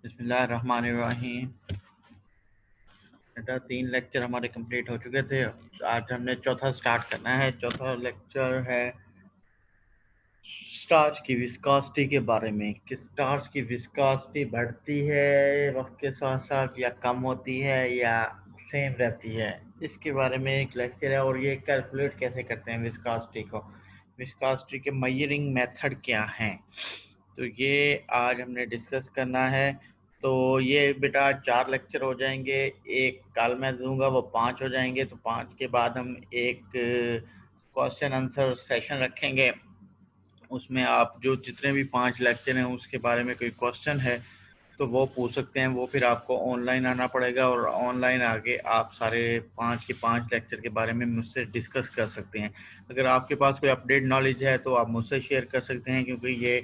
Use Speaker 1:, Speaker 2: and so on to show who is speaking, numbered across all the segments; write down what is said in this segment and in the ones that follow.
Speaker 1: बिस्मिल्लाहिर्रहमानिर्रहीम। बेटा 3 लेक्चर हमारे कंप्लीट हो चुके थे। आज हमने चौथा स्टार्ट करना है। चौथा लेक्चर है स्टार्च की विस्कोसिटी के बारे में कि स्टार्च की विस्कोसिटी बढ़ती है वक्त के साथ साथ या कम होती है या सेम रहती है। इसके बारे में एक लेक्चर है और ये कैलकुलेट कैसे करते हैं विस्कोसिटी को, विस्कोसिटी के मेजरिंग मेथड क्या हैं, तो ये आज हमने डिस्कस करना है। तो ये बेटा 4 लेक्चर हो जाएंगे, एक कल मैं दूंगा वो 5 हो जाएंगे। तो 5 के बाद हम एक क्वेश्चन आंसर सेशन रखेंगे। उसमें आप जो जितने भी 5 लेक्चर हैं उसके बारे में कोई क्वेश्चन है तो वो पूछ सकते हैं। वो फिर आपको ऑनलाइन आना पड़ेगा और ऑनलाइन आके आप सारे 5 के 5 लेक्चर के बारे में मुझसे डिस्कस कर सकते हैं। अगर आपके पास कोई अपडेट नॉलेज है तो आप मुझसे शेयर कर सकते हैं, क्योंकि ये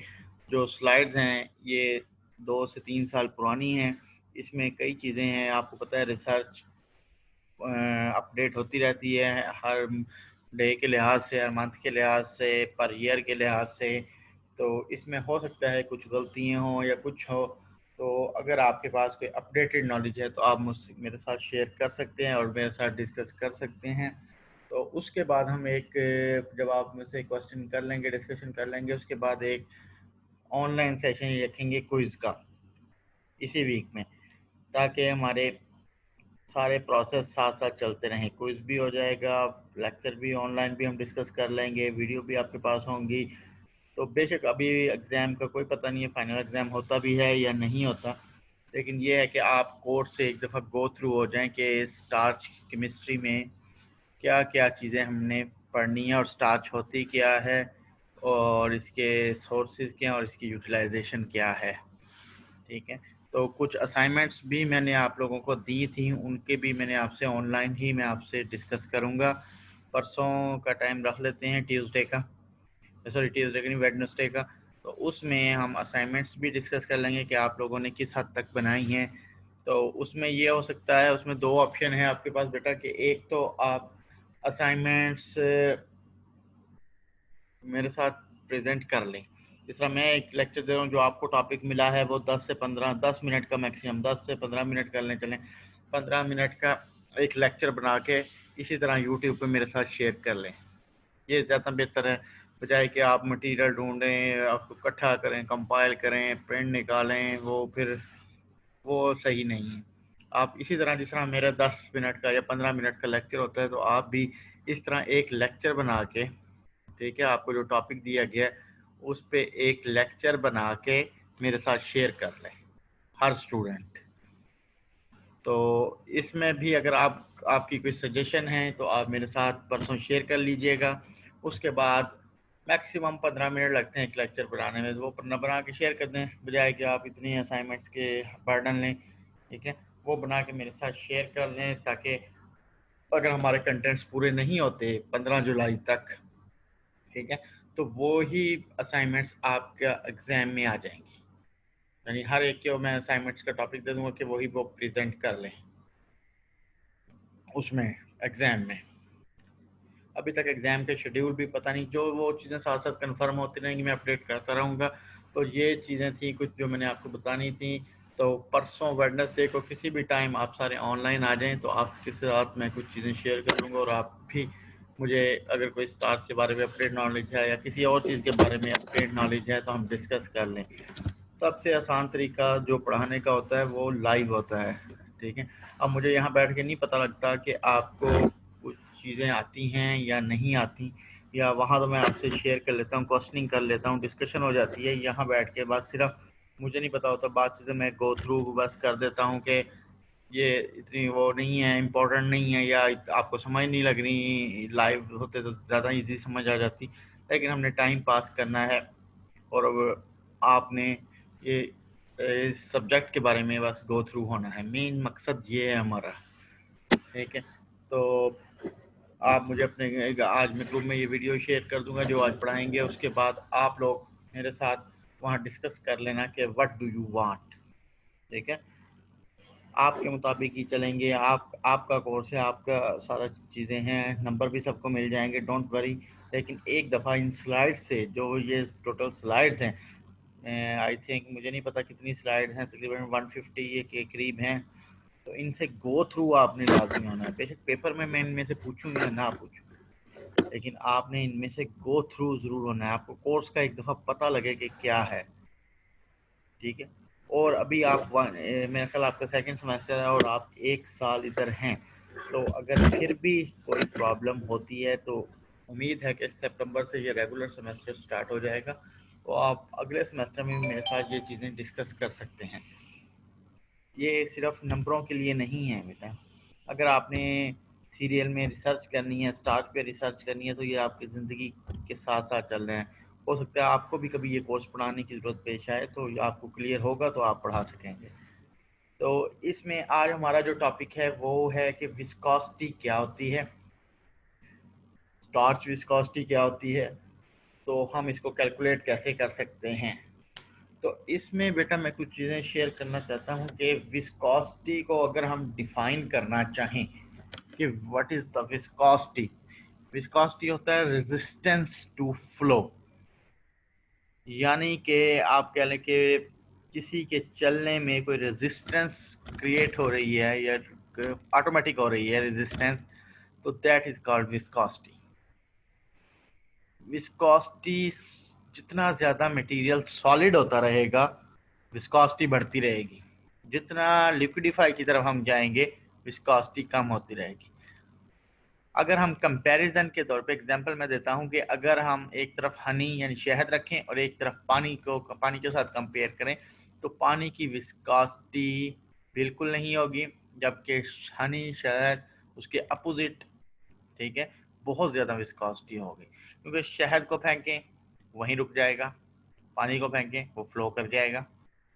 Speaker 1: जो स्लाइड्स हैं ये 2 से 3 साल पुरानी हैं। इसमें कई चीज़ें हैं, आपको पता है रिसर्च अपडेट होती रहती है हर डे के लिहाज से, हर मंथ के लिहाज से, पर ईयर के लिहाज से। तो इसमें हो सकता है कुछ गलतियाँ हों या कुछ हो, तो अगर आपके पास कोई अपडेटेड नॉलेज है तो आप मुझसे मेरे साथ शेयर कर सकते हैं और मेरे साथ डिस्कस कर सकते हैं। तो उसके बाद हम एक, जब आप मुझसे क्वेश्चन कर लेंगे, डिस्कशन कर लेंगे, उसके बाद एक ऑनलाइन सेशन रखेंगे क्विज़ का इसी वीक में, ताकि हमारे सारे प्रोसेस साथ साथ चलते रहें। क्विज भी हो जाएगा, लेक्चर भी ऑनलाइन भी हम डिस्कस कर लेंगे, वीडियो भी आपके पास होंगी। तो बेशक अभी एग्ज़ाम का कोई पता नहीं है, फाइनल एग्ज़ाम होता भी है या नहीं होता, लेकिन ये है कि आप कोर्स से एक दफ़ा गो थ्रू हो जाएं कि स्टार्च केमिस्ट्री में क्या क्या चीज़ें हमने पढ़नी है और स्टार्च होती क्या है और इसके सोर्सेज क्या हैं और इसकी यूटिलाइजेशन क्या है। ठीक है, तो कुछ असाइनमेंट्स भी मैंने आप लोगों को दी थी, उनके भी मैंने आपसे ऑनलाइन ही मैं आपसे डिस्कस करूँगा। परसों का टाइम रख लेते हैं, ट्यूसडे का, सॉरी ट्यूसडे का नहीं, वेडनेसडे का। तो उसमें हम असाइनमेंट्स भी डिस्कस कर लेंगे कि आप लोगों ने किस हद तक बनाई हैं। तो उसमें ये हो सकता है, उसमें 2 ऑप्शन है आपके पास बेटा कि एक तो आप असाइनमेंट्स मेरे साथ प्रेजेंट कर लें। जिस तरह मैं एक लेक्चर दे रहा हूँ, जो आपको टॉपिक मिला है वो 10 से 15 10 मिनट का मैक्सिमम 10 से 15 मिनट कर लें, चलें 15 मिनट का एक लेक्चर बना के इसी तरह यूट्यूब पे मेरे साथ शेयर कर लें। ये ज़्यादा बेहतर है, बजाय कि आप मटेरियल ढूंढें, आपको इकट्ठा करें, कंपाइल करें, प्रिंट निकालें, वो फिर वो सही नहीं है। आप इसी तरह जिस तरह मेरा 10 मिनट का या 15 मिनट का लेक्चर होता है, तो आप भी इस तरह एक लेक्चर बना के, ठीक है, आपको जो टॉपिक दिया गया है उस पे एक लेक्चर बना के मेरे साथ शेयर कर लें हर स्टूडेंट। तो इसमें भी अगर आपकी कोई सजेशन है तो आप मेरे साथ परसों शेयर कर लीजिएगा। उसके बाद मैक्सिमम 15 मिनट लगते हैं एक लेक्चर बनाने में, तो वो बना के शेयर कर दें, बजाय कि आप इतनी असाइनमेंट्स के बर्डन लें। ठीक है, वो बना के मेरे साथ शेयर कर लें, ताकि अगर हमारे कंटेंट्स पूरे नहीं होते 15 जुलाई तक, ठीक है, तो वो ही असाइनमेंट्स आपका एग्ज़ाम में आ जाएंगी। यानी हर एक को मैं असाइनमेंट्स का टॉपिक दे दूंगा कि वही वो प्रेजेंट कर लें उसमें एग्ज़ाम में। अभी तक एग्ज़ाम के शेड्यूल भी पता नहीं, जो वो चीज़ें साथ साथ कंफर्म होती रहेंगी, मैं अपडेट करता रहूँगा। तो ये चीज़ें थी कुछ जो मैंने आपको बतानी थी। तो परसों वेडनेसडे को किसी भी टाइम आप सारे ऑनलाइन आ जाएं, तो आपके साथ मैं कुछ चीज़ें शेयर कर लूँगा और आप भी मुझे अगर कोई स्टार्स के बारे में अपडेट नॉलेज है या किसी और चीज़ के बारे में अपडेट नॉलेज है तो हम डिस्कस कर लें। सबसे आसान तरीका जो पढ़ाने का होता है वो लाइव होता है। ठीक है, अब मुझे यहाँ बैठ के नहीं पता लगता कि आपको कुछ चीज़ें आती हैं या नहीं आती, या वहाँ तो मैं आपसे शेयर कर लेता हूँ, क्वेश्चनिंग कर लेता हूँ, डिस्कशन हो जाती है। यहाँ बैठ के बस सिर्फ मुझे नहीं पता होता, बात चीज़ें मैं गो थ्रू बस कर देता हूँ कि ये इतनी वो नहीं है, इम्पोर्टेंट नहीं है, या आपको समझ नहीं लग रही। लाइव होते तो ज़्यादा इजी समझ आ जाती, लेकिन हमने टाइम पास करना है और अब आपने ये इस सब्जेक्ट के बारे में बस गो थ्रू होना है, मेन मकसद ये है हमारा। ठीक है, तो आप मुझे अपने आज मैं ग्रुप में ये वीडियो शेयर कर दूंगा जो आज पढ़ाएंगे, उसके बाद आप लोग मेरे साथ वहाँ डिस्कस कर लेना कि व्हाट डू यू वांट। ठीक है, आपके मुताबिक ही चलेंगे, आपका कोर्स है, आपका सारा चीज़ें हैं, नंबर भी सबको मिल जाएंगे, डोंट वरी। लेकिन एक दफ़ा इन स्लाइड्स से, जो ये टोटल स्लाइड्स हैं, आई थिंक, मुझे नहीं पता कितनी स्लाइड हैं, तकरीबन 150 के करीब हैं। तो इनसे गो थ्रू आपने लाजमी होना है। बेशक पेपर में मैं इनमें से पूछूँ या ना पूछूँ, लेकिन आपने इनमें से गो थ्रू ज़रूर होना है। आपको कोर्स का एक दफ़ा पता लगे कि क्या है, ठीक है। और अभी आप मेरा ख्याल आपका सेकंड सेमेस्टर है और आप 1 साल इधर हैं, तो अगर फिर भी कोई प्रॉब्लम होती है तो उम्मीद है कि सितंबर से ये रेगुलर सेमेस्टर स्टार्ट हो जाएगा, तो आप अगले सेमेस्टर में मेरे साथ ये चीज़ें डिस्कस कर सकते हैं। ये सिर्फ नंबरों के लिए नहीं है बेटा। अगर आपने सीरियल में रिसर्च करनी है, स्टार्च पे रिसर्च करनी है, तो ये आपकी ज़िंदगी के साथ साथ चल रहे हैं। हो सकता है आपको भी कभी ये कोर्स पढ़ाने की ज़रूरत पेश आए, तो आपको क्लियर होगा तो आप पढ़ा सकेंगे। तो इसमें आज हमारा जो टॉपिक है वो है कि विस्कोसिटी क्या होती है, स्टार्च विस्कोसिटी क्या होती है, तो हम इसको कैलकुलेट कैसे कर सकते हैं। तो इसमें बेटा मैं कुछ चीज़ें शेयर करना चाहता हूँ कि विस्कोसिटी को अगर हम डिफाइन करना चाहें कि what is the viscosity. Viscosity होता है रेजिस्टेंस टू फ्लो, यानी कि आप कह लें कि किसी के चलने में कोई रेजिस्टेंस क्रिएट हो रही है या ऑटोमेटिक हो रही है रेजिस्टेंस, तो that is called viscosity. Viscosity, जितना ज़्यादा मटेरियल सॉलिड होता रहेगा विस्कोसिटी बढ़ती रहेगी, जितना लिक्विडिफाई की तरफ हम जाएंगे विस्कोसिटी कम होती रहेगी। अगर हम कंपैरिजन के तौर पे एग्जांपल मैं देता हूं कि अगर हम एक तरफ हनी यानी शहद रखें और एक तरफ पानी के साथ कंपेयर करें, तो पानी की विस्कोसिटी बिल्कुल नहीं होगी, जबकि हनी शहद उसके अपोजिट, ठीक है, बहुत ज़्यादा विस्कोसिटी होगी। क्योंकि शहद को फेंकें वहीं रुक जाएगा, पानी को फेंकें वो फ्लो कर जाएगा।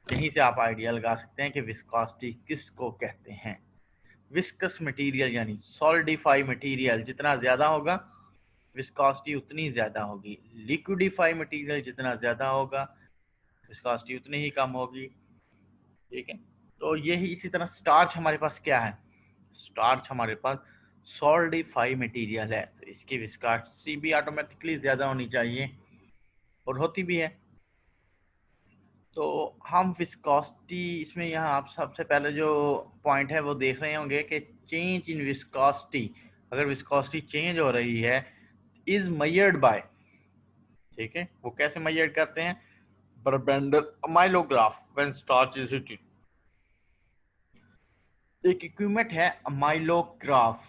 Speaker 1: यहीं से आप आइडिया लगा सकते हैं कि विस्कोसिटी किसको कहते हैं। विस्कस मटेरियल यानी सॉलिडिफाई मटेरियल जितना ज़्यादा होगा विस्कोसिटी उतनी ज़्यादा होगी। लिक्विडिफाई मटेरियल जितना ज़्यादा होगा विस्कोसिटी उतनी ही कम होगी, ठीक है। तो यही इसी तरह स्टार्च हमारे पास क्या है, स्टार्च हमारे पास सॉलिडिफाई मटेरियल है, तो इसकी विस्कोसिटी भी ऑटोमेटिकली ज़्यादा होनी चाहिए और होती भी है। तो हम विस्कोसिटी इसमें यहाँ आप सबसे पहले जो पॉइंट है वो देख रहे होंगे कि चेंज इन विस्कोसिटी, अगर विस्कोसिटी चेंज हो रही है इज मेजर्ड बाय, ठीक है, वो कैसे मेजर करते हैं, बर्बेंडल अमाइलोग्राफ व्हेन स्टार्च इज हीटेड। एक इक्विपमेंट है अमाइलोग्राफ,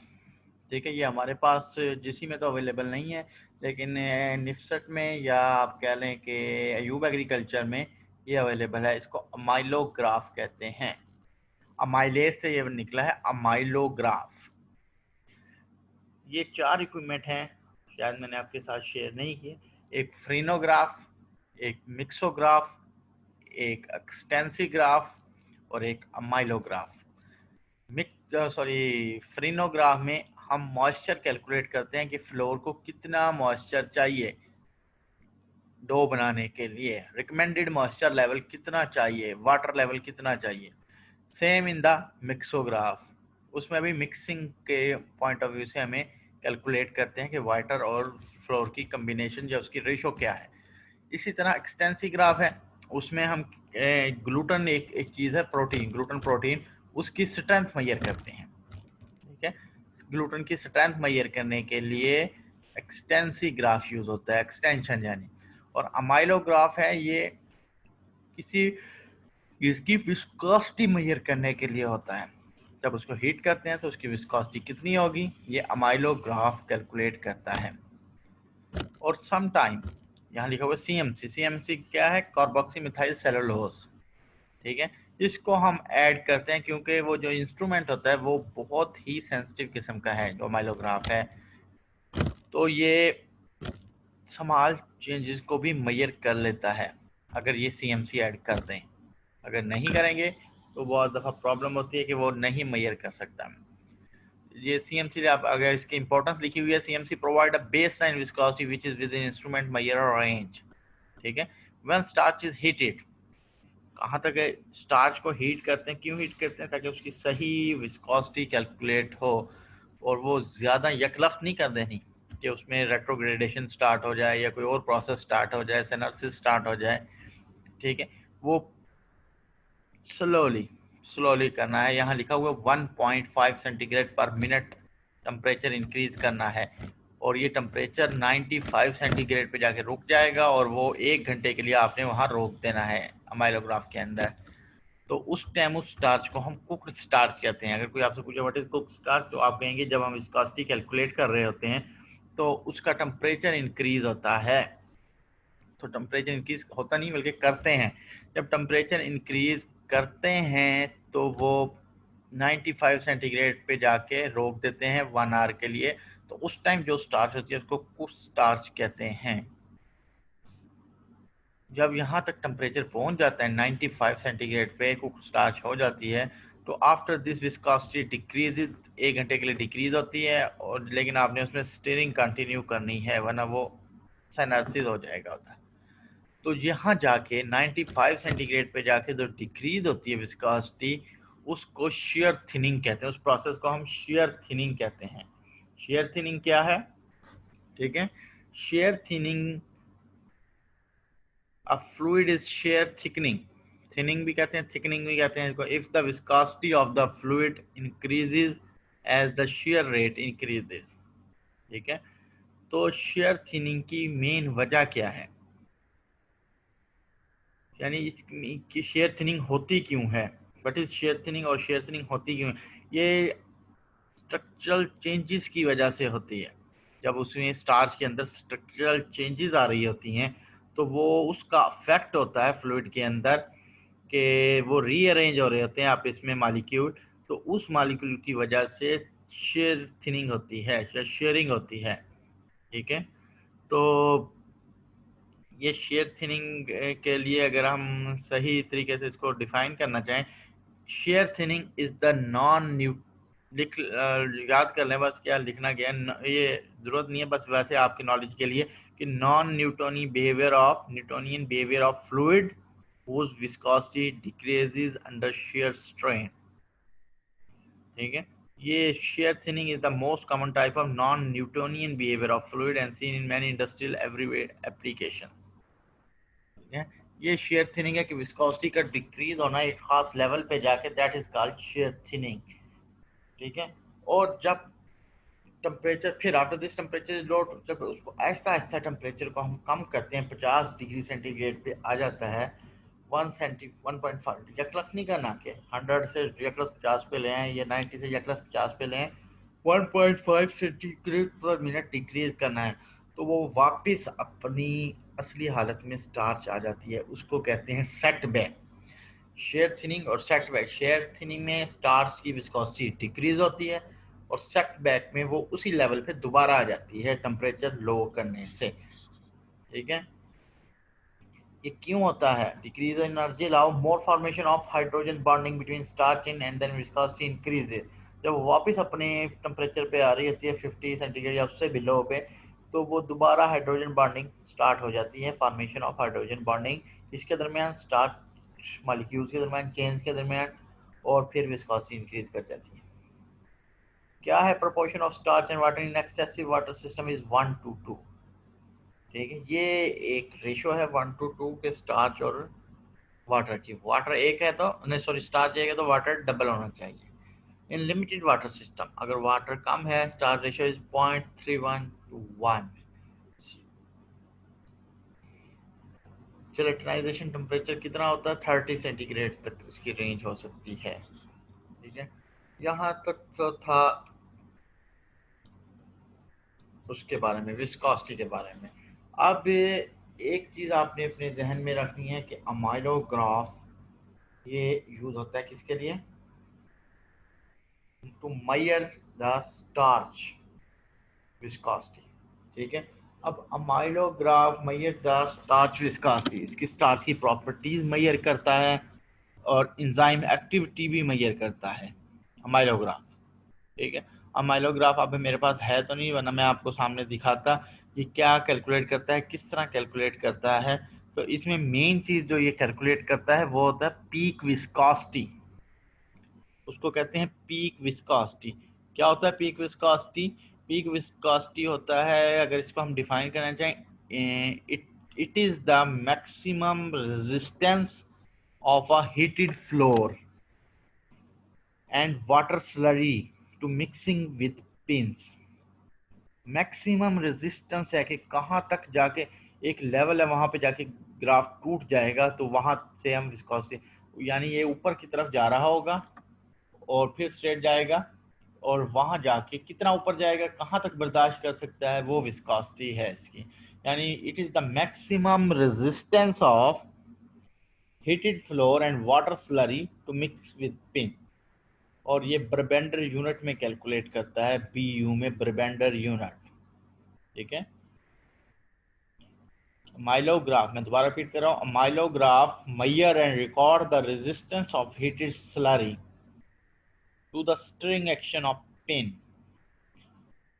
Speaker 1: ठीक है, ये हमारे पास जिसी में तो अवेलेबल नहीं है, लेकिन निफ्सट में या आप कह लें कि अयूब एग्रीकल्चर में ये अवेलेबल है। इसको अमाइलोग्राफ कहते हैं, अमाइलेज से ये निकला है अमाइलोग्राफ। ये 4 इक्विपमेंट हैं, शायद मैंने आपके साथ शेयर नहीं किए। एक फ्रीनोग्राफ, एक मिक्सोग्राफ, एक एक्सटेंसिग्राफ और एक अमाइलोग्राफ। फ्रीनोग्राफ में हम मॉइस्चर कैलकुलेट करते हैं कि फ्लोर को कितना मॉइस्चर चाहिए डो बनाने के लिए, रिकमेंडेड मॉइस्चर लेवल कितना चाहिए, वाटर लेवल कितना चाहिए। सेम इन द मिक्सोग्राफ, उसमें भी मिक्सिंग के पॉइंट ऑफ व्यू से हमें कैलकुलेट करते हैं कि वाटर और फ्लोर की कम्बिनेशन या उसकी रेशो क्या है। इसी तरह एक्सटेंसिग्राफ है, उसमें हम ग्लूटन एक चीज़ है, प्रोटीन, ग्लूटन प्रोटीन, उसकी स्ट्रेंथ मेजर करते हैं, ठीक है। ग्लूटन की स्ट्रेंथ मेजर करने के लिए एक्सटेंसिग्राफ यूज़ होता है, एक्सटेंशन यानी। और अमाइलोग्राफ है, ये किसी इसकी विस्कोसिटी मेजर करने के लिए होता है। जब उसको हीट करते हैं तो उसकी विस्कोसिटी कितनी होगी ये अमाइलोग्राफ कैलकुलेट करता है। और सम टाइम यहाँ लिखा हुआ सीएमसी, सीएमसी क्या है, कार्बोक्सी मिथाइल सेलुलोज, ठीक है। इसको हम ऐड करते हैं क्योंकि वो जो इंस्ट्रूमेंट होता है वो बहुत ही सेंसिटिव किस्म का है, जो अमाइलोग्राफ है, तो ये स्मॉल चेंजेस को भी मेजर कर लेता है अगर ये सीएमसी ऐड कर दें। अगर नहीं करेंगे तो बहुत दफ़ा प्रॉब्लम होती है कि वो नहीं मेजर कर सकता। ये सीएमसी, आप अगर इसकी इंपॉर्टेंस लिखी हुई है, CMC provide a base line viscosity which is with in instrument major range, ठीक है। व्हेन स्टार्च इज हीटेड, कहाँ तक है, स्टार्च को हीट करते हैं, क्यों हीट करते हैं, ताकि उसकी सही विस्कोसिटी कैलकुलेट हो और वो ज़्यादा यकलख्त नहीं कर देनी कि उसमें रेट्रोग्रेडेशन स्टार्ट हो जाए या कोई और प्रोसेस स्टार्ट हो जाए, सिनर्सिस स्टार्ट हो जाए। ठीक है, वो स्लोली करना है। यहाँ लिखा हुआ 1.5 सेंटीग्रेड पर मिनट टेम्परेचर इंक्रीज करना है, और ये टेम्परेचर 95 सेंटीग्रेड पे जाके रुक जाएगा, और वो 1 घंटे के लिए आपने वहाँ रोक देना है अमाइलोग्राफ के अंदर। तो उस टाइम उस स्टार्च को हम कुक्ड स्टार्च कहते हैं। अगर कोई आपसे पूछे व्हाट इज कुक्ड स्टार्च, तो आप कहेंगे जब हम विस्कोसिटी कैलकुलेट कर रहे होते हैं तो उसका टेम्परेचर इंक्रीज होता है। तो टेम्परेचर इंक्रीज होता नहीं बल्कि करते हैं। जब टेम्परेचर इंक्रीज करते हैं तो वो 95 सेंटीग्रेड पे जाके रोक देते हैं 1 आवर के लिए। तो उस टाइम जो स्टार्च होती है उसको कुक्ड स्टार्च कहते हैं। जब यहाँ तक टेम्परेचर पहुँच जाता है 95 सेंटीग्रेड पे, कुक स्टार्च हो जाती है, तो आफ्टर दिस विस्कोसिटी डिक्रीज, 1 घंटे के लिए डिक्रीज होती है, और लेकिन आपने उसमें स्टीयरिंग कंटिन्यू करनी है वरना वो साइनर्सिस हो जाएगा होता है। तो यहाँ जाके 95 सेंटीग्रेड पे जाके जो डिक्रीज होती है विस्कोसिटी, उसको शेयर थिनिंग कहते हैं। उस प्रोसेस को हम शेयर थिनिंग कहते हैं। शेयर थिनिंग क्या है? ठीक है, share thinning, a fluid is shear thickening, thinning भी कहते हैं, thickening भी कहते हैं इसको, if the viscosity of the fluid increases as the shear rate increases। ठीक है, तो shear thinning की मेन वजह क्या है, यानी इसकी shear thinning होती क्यों है, what is shear thinning और shear thinning होती क्यों है? ये स्ट्रक्चरल चेंजेस की वजह से होती है। जब उसमें स्टार्च के अंदर स्ट्रक्चरल चेंजेस आ रही होती हैं तो वो उसका अफेक्ट होता है फ्लूइड के अंदर, कि वो रीअरेंज हो रहे होते हैं आपस में मालिक्यूल, तो उस मालिक्यूल की वजह से शेयर थिनिंग होती है, शेयरिंग होती है। ठीक है, तो ये शेयर थिनिंग के लिए अगर हम सही तरीके से इसको डिफाइन करना चाहें, share thinning is the non new, लिख याद कर लें बस क्या लिखना गया, ये जरूरत नहीं है, बस वैसे आपकी नॉलेज के लिए कि non Newtonian behaviour of fluid whose viscosity decreases under shear strain। ठीक है, ये shear thinning is the most common type of non-Newtonian behavior of fluid and seen in many industrial everywhere application। ठीक है, ये shear thinning है कि viscosity का decrease होना एक खास लेवल पे जाके, that is called shear thinning। ठीक है, और जब टेम्परेचर, फिर आफ्टर दिस टेम्परेचर लो, जब उसको आहिस्ता आहिस्ता टेम्परेचर को हम कम करते हैं, 50 डिग्री सेंटीग्रेड पे आ जाता है, 1.5 यकलख नहीं करना कि 100 से यकलख 50 पे ले आए या 90 से यकलख 50 पे ले आए, 1.5 सेंटीग्रेड पर मिनट डिक्रीज करना है, तो वो वापस अपनी असली हालत में स्टार्च आ जाती है। उसको कहते हैं सेटबैक। शेयर थिनिंग और सेटबैक, शेयर थिनिंग में स्टार्च की विस्कोसिटी डिक्रीज होती है, और सेटबैक में वो उसी लेवल पे दोबारा आ जाती है टेम्परेचर लो करने से। ठीक है, ये क्यों होता है? Decrease energy allow more formation of hydrogen bonding between starch in and then viscosity increases. जब वो वापस अपने टेम्परेचर पे आ रही होती है 50 सेंटीग्रेड या उससे भी लो पे, तो वो दोबारा हाइड्रोजन बॉन्डिंग स्टार्ट हो जाती है, फॉर्मेशन ऑफ हाइड्रोजन बॉन्डिंग इसके दरमियान, स्टार्च मॉलिक्यूल्स के दरमियान, चेन्स के दरमियान, और फिर विस्कोसिटी इंक्रीज कर जाती है। क्या है proportion of starch and water in excessive water system is 1:2। ठीक है, ये एक रेशो है 1:2 के स्टार्च और वाटर की। वाटर एक है तो नहीं, सॉरी, स्टार्च एक है तो वाटर डबल होना चाहिए। इन लिमिटेड वाटर सिस्टम अगर वाटर कम है, स्टार्च रेशो इज 0.31:1। जेलेटिनाइजेशन टेम्परेचर कितना होता है? 30 सेंटीग्रेड तक इसकी रेंज हो सकती है। ठीक है, यहाँ तक तो था उसके बारे में, विस्कोसिटी के बारे में। अब एक चीज आपने अपने जहन में रखनी है कि अमाइलोग्राफ ये यूज होता है किसके लिए? To measure the starch viscosity. ठीक है, अब amylograph measure the starch viscosity, इसकी स्टार्च की प्रॉपर्टीज मेजर करता है और एंजाइम एक्टिविटी भी मेजर करता है अमाइलोग्राफ। ठीक है, अमाइलोग्राफ अब मेरे पास है तो नहीं, वरना मैं आपको सामने दिखाता ये क्या कैलकुलेट करता है, किस तरह कैलकुलेट करता है। तो इसमें मेन चीज जो ये कैलकुलेट करता है वो होता है पीक विस्कोसिटी। उसको कहते हैं पीक विस्कोसिटी। क्या होता है पीक विस्कोसिटी? पीक विस्कोसिटी होता है, अगर इसको हम डिफाइन करना चाहें, it It is the maximum resistance of a heated floor and water slurry to mixing with pins. Maximum resistance है कि कहाँ तक जाके एक लेवल है, वहां पे जाके ग्राफ टूट जाएगा, तो वहां से हम विस्कोसिटी, यानी ये ऊपर की तरफ जा रहा होगा और फिर स्ट्रेट जाएगा, और वहां जाके कितना ऊपर जाएगा, कहाँ तक बर्दाश्त कर सकता है, वो विस्कोसिटी है इसकी। यानी it is the maximum resistance of heated flour and water slurry to mix with pin. और ये ब्रबेंडर यूनिट में कैलकुलेट करता है, BU में ब्रबेंडर यूनिट। ठीक है, माइलोग्राफ, मैं दोबारा रिपीट कर रहा हूँ, amylograph measure and record the resistance of heated slurry to the stirring action of pin.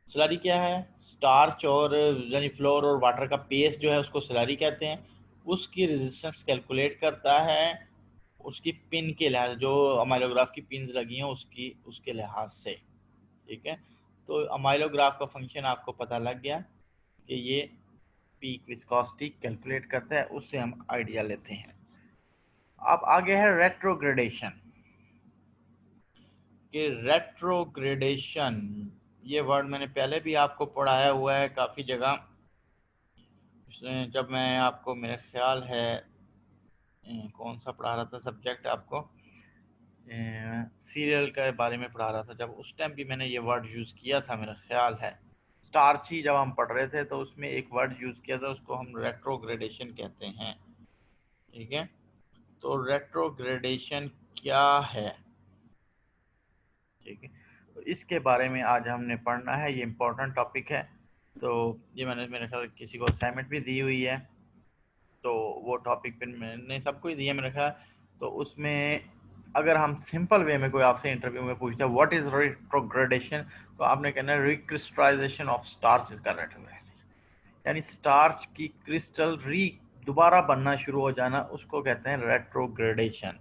Speaker 1: Slurry क्या है? स्टार्च और यानी फ्लोर और वाटर का पेस्ट जो है उसको स्लरी कहते हैं। उसकी रेजिस्टेंस कैलकुलेट करता है उसकी पिन के लिहाज, जो अमाइलोग्राफ की पिन लगी हैं उसके लिहाज से। ठीक है, तो अमाइलोग्राफ का फंक्शन आपको पता लग गया कि ये पीक विस्कोसिटी कैलकुलेट करता है, उससे हम आइडिया लेते हैं। अब आगे है रेट्रोग्रेडेशन। कि रेट्रोग्रेडेशन, ये वर्ड मैंने पहले भी आपको पढ़ाया हुआ है काफ़ी जगह, जब मैं आपको, मेरा ख्याल है कौन सा पढ़ा रहा था सब्जेक्ट आपको, सीरियल के बारे में पढ़ा रहा था, जब उस टाइम भी मैंने ये वर्ड यूज़ किया था, मेरा ख्याल है स्टार्ची जब हम पढ़ रहे थे तो उसमें एक वर्ड यूज़ किया था, उसको हम रेट्रोग्रेडेशन कहते हैं। ठीक है, तो रेट्रोग्रेडेशन क्या है? ठीक है, तो इसके बारे में आज हमने पढ़ना है, ये इम्पोर्टेंट टॉपिक है। तो ये मैंने मेरे ख्याल किसी को असाइनमेंट भी दी हुई है, तो वो टॉपिक पे मैंने सबको ही दिया मेरे ख्याल। तो उसमें अगर हम सिंपल वे में कोई आपसे इंटरव्यू में पूछता है व्हाट इज रेट्रोग्रेडेशन, तो आपने कहना है रिक्रिस्टलाइजेशन ऑफ स्टार्च इज रेट्रोग्रेडेशन, यानी स्टार्च की क्रिस्टल दोबारा बनना शुरू हो जाना, उसको कहते हैं रेट्रोग्रेडेशन।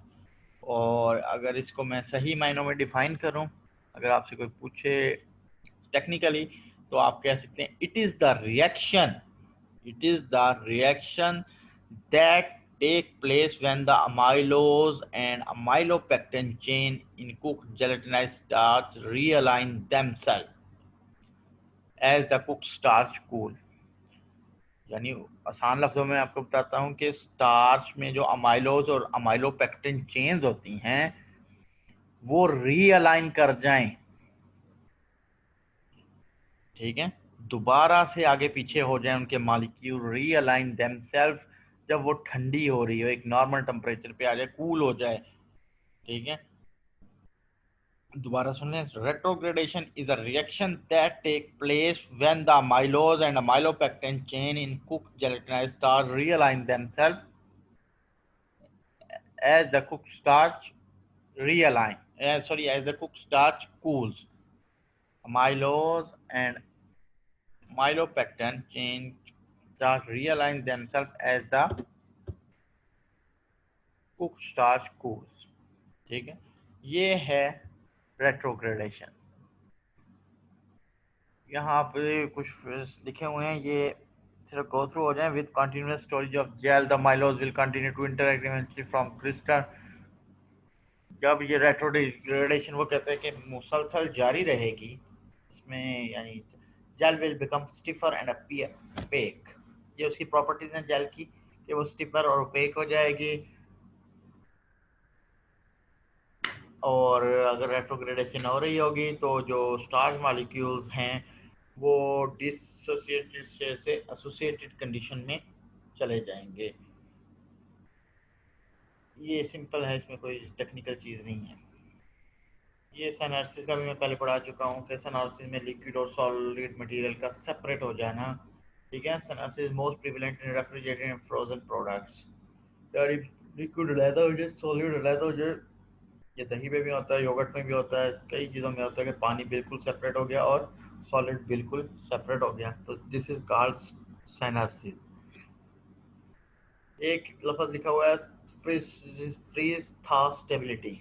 Speaker 1: और अगर इसको मैं सही मायनों में डिफाइन करूं, अगर आपसे कोई पूछे टेक्निकली, तो आप कह सकते हैं it is the reaction that take place when the amylose and amylopectin chain in cooked gelatinized starch realign themselves as the cooked starch cool। यानी आसान लफ्जों में आपको बताता हूं कि स्टार्च में जो अमाइलोज और अमाइलोपेक्टिन चेन्स होती हैं वो रीअलाइन कर जाएं। ठीक है, दोबारा से आगे पीछे हो जाए उनके मॉलिक्यूल, रीअलाइन देमसेल्फ, जब वो ठंडी हो रही हो, एक नॉर्मल टेम्परेचर पे आ जाए, कूल हो जाए। ठीक है, दोबारा सुन लें, retrogradation is a reaction that take place when the amylose and amylopectin chain in cooked gelatinized starch realign themselves as the cooked starch as the cooked starch cools। Amylose and amylopectin chain start realign themselves as the cooked starch cools। ठीक है, ये है रेट्रोग्रेडेशन। यहाँ पे कुछ लिखे हुए हैं, ये सिर्फ गो थ्रू हो जाए। With continuous storage of gel the amylose will continue to interact eventually from crystal. जब ये रेट्रोग्रेडेशन, वो कहते हैं कि मुसलसल जारी रहेगी इसमें, यानी gel will become stiffer and appear opaque. ये उसकी प्रॉपर्टीज हैं जेल की कि वो स्टिफर और ओपेक हो जाएगी। और अगर रेट्रोग्रेडेशन हो रही होगी तो जो स्टार्च मॉलिक्यूल्स हैं वो डिसोसिएटेड से एसोसिएटेड कंडीशन में चले जाएंगे। ये सिंपल है, इसमें कोई टेक्निकल चीज़ नहीं है। ये एनालिसिस का भी मैं पहले पढ़ा चुका हूँ कि एनालिसिस में लिक्विड और सॉलिड मटेरियल का सेपरेट हो जाना। ठीक है, analysis most prevalent in refrigerated and frozen products. यानी लिक्विड अलग हो जाए, सॉलिड अलग हो जाए। ये दही में भी होता है, योगर्ट में भी होता है, कई चीज़ों में होता है कि पानी बिल्कुल सेपरेट हो गया और सॉलिड बिल्कुल सेपरेट हो गया, तो दिस इज कॉल्ड साइनर्सिस। एक लफ्ज़ लिखा हुआ है फ्रीज था स्टेबिलिटी।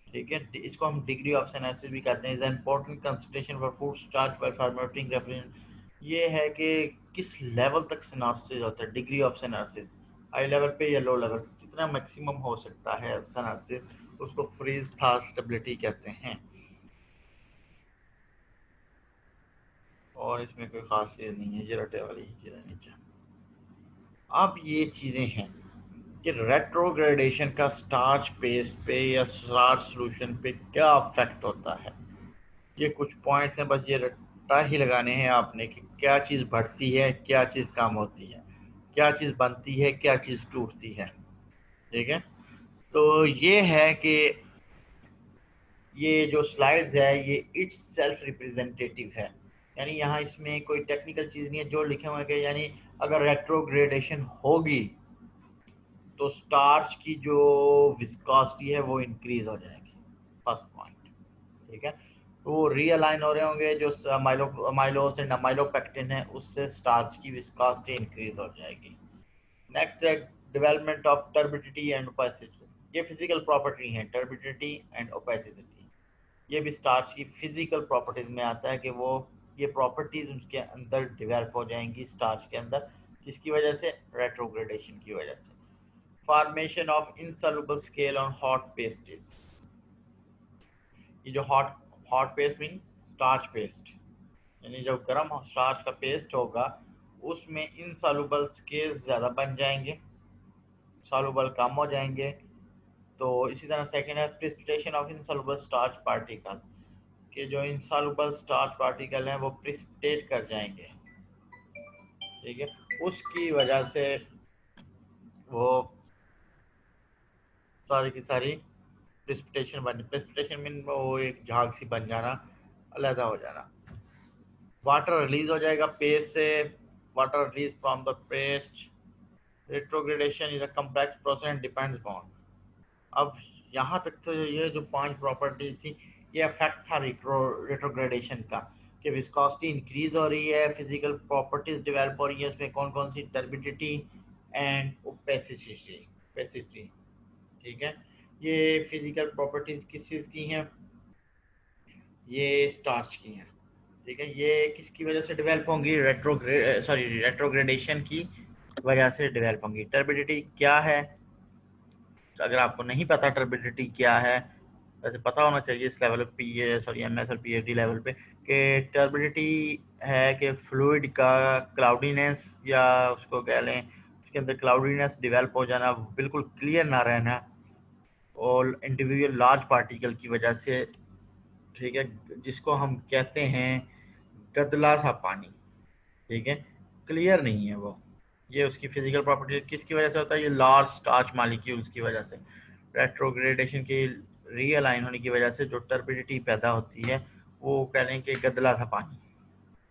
Speaker 1: ठीक है, इसको हम डिग्री ऑफ साइनर्सिस भी कहते हैं। Is important consideration for food starch while formatting refrigeration. ये है कि किस लेवल तक सिनार्सिस होता है, डिग्री ऑफ सिनार्सिस, हाई लेवल पे या लो लेवल, कितना मैक्सिमम हो सकता है सिनार्सिस, उसको फ्रीज था स्टेबिलिटी कहते हैं। और इसमें कोई खास चीज़ नहीं है, ये रटे वाली ही चीज़ें नीचे। अब ये चीज़ें हैं कि रेट्रोग्रेडेशन का स्टार्च पेस्ट पे या स्टार्च सॉल्यूशन पे क्या इफेक्ट होता है। ये कुछ पॉइंट्स हैं, बस ये रट्टा ही लगाने हैं आपने कि क्या चीज़ बढ़ती है, क्या चीज़ कम होती है, क्या चीज़ बनती है, क्या चीज़ टूटती है। ठीक है, तो ये है कि ये जो स्लाइड्स है ये इट्स सेल्फ रिप्रेजेंटेटिव है, यानी यहाँ इसमें कोई टेक्निकल चीज़ नहीं है, जो लिखे हुए हैं यानी अगर रेट्रोग्रेडेशन होगी तो स्टार्च की जो विस्कोसिटी है वो इंक्रीज हो जाएगी, फर्स्ट पॉइंट। ठीक है, तो वो रीअलाइन हो रहे होंगे जो माइलोस एंड अमाइलोपेक्टिन है, उससे स्टार्च की विस्कोसिटी इंक्रीज हो जाएगी। नेक्स्ट है development of turbidity and opacity. ये फिजिकल प्रॉपर्टी है, टर्बिडिटी एंड ओपेसिटी, ये भी स्टार्च की फिजिकल प्रॉपर्टीज में आता है कि वो ये प्रॉपर्टीज उसके अंदर डेवलप हो जाएंगी स्टार्च के अंदर, किसकी वजह से, रेट्रोग्रेडेशन की वजह से। Formation of insoluble scale on hot pests, ये जो hot hot paste mean starch paste, यानी जब गर्म स्टार्च का पेस्ट होगा उसमें इनसॉल्युबल स्केल ज़्यादा बन जाएंगे, सॉल्युबल कम हो जाएंगे। तो इसी तरह सेकेंड है precipitation of insoluble starch particle, कि जो इनसॉल्युबल स्टार्च पार्टिकल हैं वो प्रिसिपिटेट कर जाएंगे। ठीक है, उसकी वजह से वो सारी की सारी प्रेसिपिटेशन मीन वो एक झाग सी बन जाना, अलहदा हो जाना। वाटर रिलीज हो जाएगा पेस्ट से, water release from the paste. Retrogradation is a complex process and depends upon. अब यहाँ तक तो ये जो 5 प्रॉपर्टी थी ये अफेक्ट था रेट्रोग्रेडेशन का, कि विस्कोसिटी इंक्रीज हो रही है, फिजिकल प्रॉपर्टीज डेवलप हो रही है, उसमें कौन कौन सी, टर्बिडिटी एंड ओपेसिटी। ठीक है, ये फिजिकल प्रॉपर्टीज किस चीज़ की हैं, ये स्टार्च की हैं। ठीक है, ये किसकी वजह से डेवलप होंगी, रेट्रोग्रेडेशन की वजह से डेवलप होंगी। टर्बिडिटी क्या है, अगर आपको नहीं पता टर्बिडिटी क्या है, वैसे पता होना चाहिए इस लेवल पे, ये सॉरी एमएस और पीएचडी लेवल पे, कि टर्बिडिटी है कि फ्लूइड का क्लाउडीनेस, या उसको कह लें उसके अंदर क्लाउडीनेस डेवलप हो जाना, बिल्कुल क्लियर ना रहना, और इंडिविजुअल लार्ज पार्टिकल की वजह से। ठीक है, जिसको हम कहते हैं गदला सा पानी। ठीक है, क्लियर नहीं है वो, ये उसकी फिजिकल प्रॉपर्टी किसकी वजह से होता है, ये लार्ज स्टार्च मालिक्यूल्स की वजह से। रेट्रोग्रेडेशन की रीअलाइन होने की वजह से जो टर्बिडिटी पैदा होती है वो कह लें कि गदला सा पानी।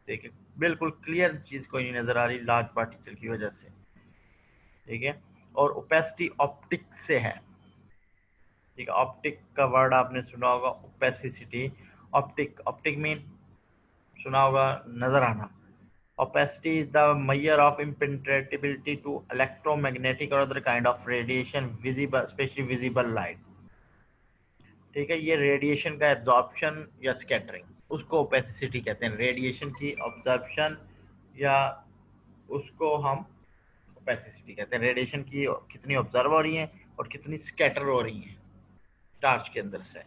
Speaker 1: ठीक है, बिल्कुल क्लियर चीज़ कोई नहीं नज़र आ रही लार्ज पार्टिकल की वजह से। ठीक है, और ओपेसिटी ऑप्टिक से है। ठीक है, ऑप्टिक का वर्ड आपने सुना होगा, ओपेसिसिटी, ऑप्टिक, ऑप्टिक मीन सुना होगा नजर आना। Opacity is the measure of impenetrability to electromagnetic or other kind of radiation visible, especially visible light। ठीक है, ये रेडिएशन का एब्जॉर्प्शन या स्कैटरिंग, उसको ओपेसिटी कहते हैं, रेडिएशन की ऑब्जर्प्शन या उसको हम ओपेसिटी कहते हैं। रेडिएशन की कितनी ऑब्जर्व हो रही है और कितनी स्कैटर हो रही है टार्च के अंदर से।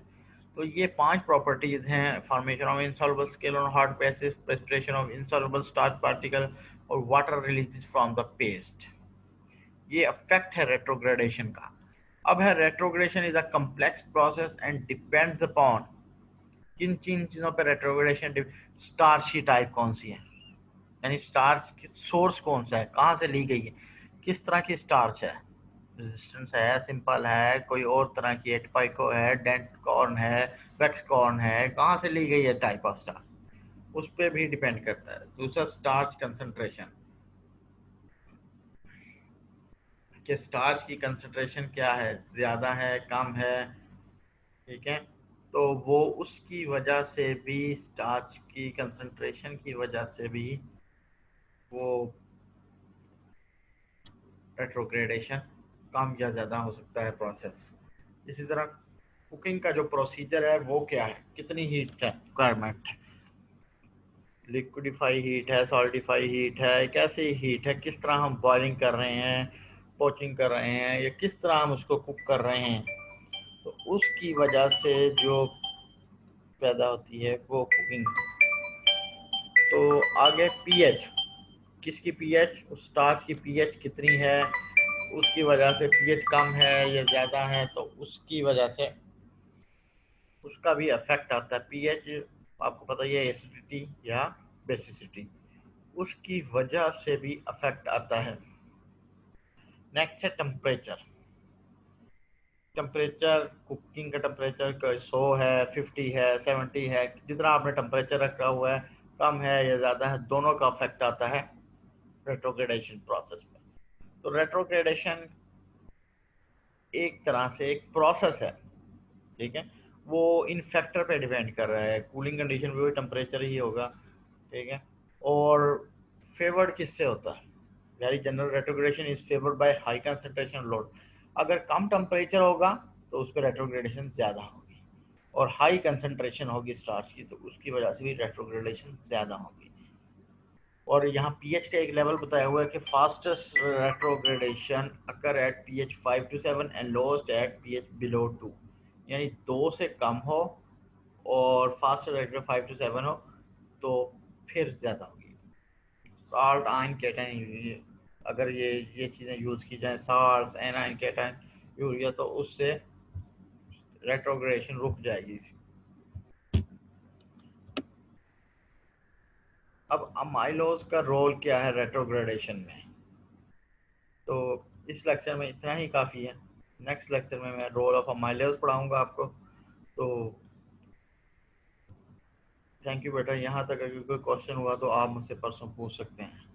Speaker 1: तो ये 5 प्रॉपर्टीज हैं, formation of insoluble scale on hard basis, precipitation of insoluble starch particle, और water releases from the paste. ये अफेक्ट है रेट्रोग्रेडेशन का। अब है retrogradation is a complex process and depends upon, किन किन चीज़ों पर रेट्रोग्रेडेशन, स्टार्च की टाइप कौन सी है, यानी स्टार्च की सोर्स कौन सा है, कहाँ से ली गई है, किस तरह की स्टार्च है, रेजिस्टेंस है, सिंपल है, कोई और तरह की एटपाइको है, डेंट कॉर्न है, वेक्स कॉर्न है, कहाँ से ली गई है टाइप ऑफ स्टार्च, उस पर भी डिपेंड करता है। दूसरा स्टार्च कंसंट्रेशन, कि स्टार्च की कंसंट्रेशन क्या है, ज़्यादा है, कम है। ठीक है, तो वो उसकी वजह से भी, स्टार्च की कंसंट्रेशन की वजह से भी वो रेट्रोग्रेडेशन कम या ज़्यादा हो सकता है प्रोसेस। इसी तरह कुकिंग का जो प्रोसीजर है वो क्या है, कितनी हीट है रिक्वायरमेंट है, लिक्विडिफाई हीट है, सॉल्टिफाई हीट है, कैसी हीट है, किस तरह हम बॉइलिंग कर रहे हैं, पोचिंग कर रहे हैं, या किस तरह हम उसको कुक कर रहे हैं, तो उसकी वजह से जो पैदा होती है वो कुकिंग। तो आगे पीएच, किसकी पीएच, उस स्टार्च की पीएच कितनी है, उसकी वजह से पीएच कम है या ज़्यादा है, तो उसकी वजह से उसका भी इफेक्ट आता है। पीएच आपको पता ही है, एसिडिटी या बेसिसिटी, उसकी वजह से भी अफेक्ट आता है। नेक्स्ट है टेम्परेचर। टेम्परेचर, कुकिंग का टेम्परेचर 100 है, 50 है, 70 है, जितना आपने टेम्परेचर रखा हुआ है, कम है या ज़्यादा है, दोनों का अफेक्ट आता है रेट्रोग्रेडेशन प्रोसेस में। तो रेट्रोग्रेडेशन एक तरह से एक प्रोसेस है, ठीक है, वो इन फैक्टर पे डिपेंड कर रहा है, कूलिंग कंडीशन भी टेम्परेचर ही होगा, ठीक है। और फेवर्ड किससे होता है, very general retrogradation is favoured by high concentration load. अगर कम टेम्परेचर होगा तो उस पर रेट्रोग्रेडेशन ज़्यादा होगी, और हाई कंसंट्रेशन होगी स्टार्च की तो उसकी वजह से भी रेट्रोग्रेडेशन ज़्यादा होगी। और यहाँ पीएच का एक लेवल बताया हुआ है कि fastest retrogradation occur at pH 5 to 7 and lowest at pH below 2, यानी 2 से कम हो और फास्ट रेट 5 to 7 हो तो फिर ज़्यादा होगी। साल्ट, आयन, कैटाइन, अगर ये चीज़ें यूज़ की जाएँ, साल्ट, एनाइन, कैटाइन यूरिया, तो उससे रेट्रोग्रेडेशन रुक जाएगी। अब अमाइलोज का रोल क्या है रेट्रोग्रेडेशन में, तो इस लेक्चर में इतना ही काफ़ी है। नेक्स्ट लेक्चर में मैं रोल ऑफ अमाइलोज पढ़ाऊँगा आपको। तो थैंक यू बेटा, यहाँ तक अगर कोई क्वेश्चन हुआ तो आप मुझसे परसों पूछ सकते हैं।